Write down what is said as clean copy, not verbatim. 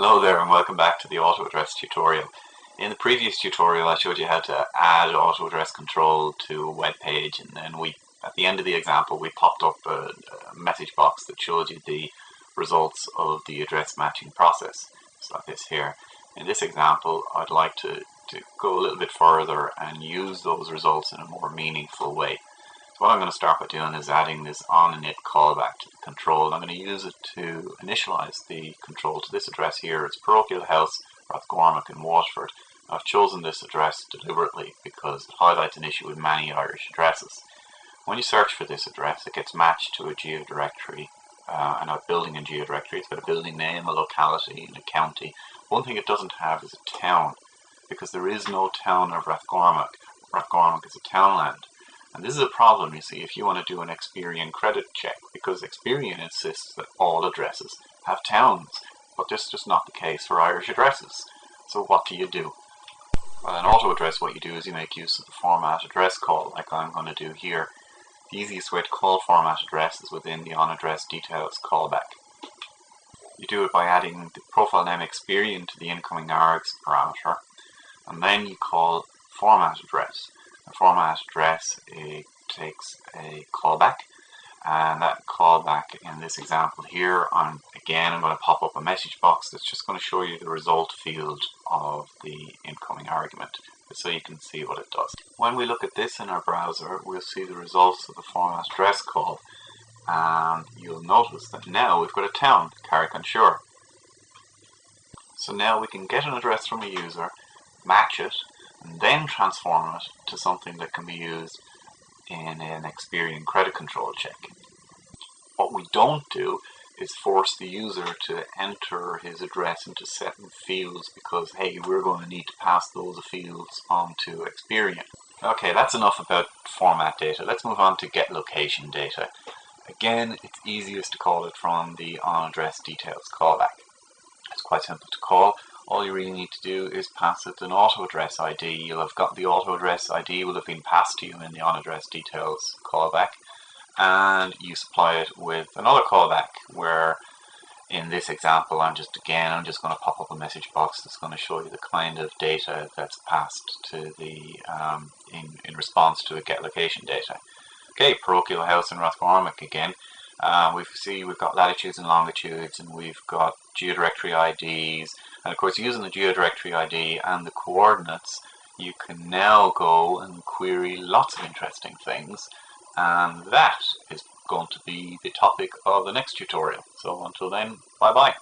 Hello there and welcome back to the auto address tutorial. In the previous tutorial I showed you how to add auto address control to a web page, and then at the end of the example we popped up a message box that showed you the results of the address matching process. It's like this here. In this example I'd like to go a little bit further and use those results in a more meaningful way. What I'm going to start by doing is adding this on-init callback to the control. I'm going to use it to initialize the control to this address here. It's Parochial House, Rathgormack in Waterford. I've chosen this address deliberately because it highlights an issue with many Irish addresses. When you search for this address, it gets matched to a geodirectory, and a building in geodirectory. It's got a building name, a locality, and a county. One thing it doesn't have is a town, because there is no town of Rathgormack. Rathgormack is a townland. And this is a problem, you see, if you want to do an Experian credit check, because Experian insists that all addresses have towns, but this is just not the case for Irish addresses. So what do you do? Well, in auto address, what you do is you make use of the format address call, like I'm going to do here. The easiest way to call format address is within the on-address details callback. You do it by adding the profile name Experian to the incoming args parameter, and then you call format address. The format address takes a callback, and that callback in this example here, I'm going to pop up a message box that's just going to show you the result field of the incoming argument, so you can see what it does. When we look at this in our browser, we'll see the results of the format address call, and you'll notice that now we've got a town, Carrick-on-Suir. So now we can get an address from a user, match it, and then transform it to something that can be used in an Experian credit control check. What we don't do is force the user to enter his address into certain fields, because hey, we're going to need to pass those fields on to Experian. Okay, that's enough about format data. Let's move on to get location data. Again, it's easiest to call it from the on-address details callback. It's quite simple to call. All you really need to do is pass it an auto address ID. You'll have got the auto address ID will have been passed to you in the on address details callback, and you supply it with another callback, where in this example I'm just going to pop up a message box that's going to show you the kind of data that's passed to the in response to a get location data. Okay, Parochial House in Rathgormack again. We've got latitudes and longitudes, and we've got geodirectory IDs, and of course using the geodirectory ID and the coordinates you can now go and query lots of interesting things, and that is going to be the topic of the next tutorial. So until then, bye bye.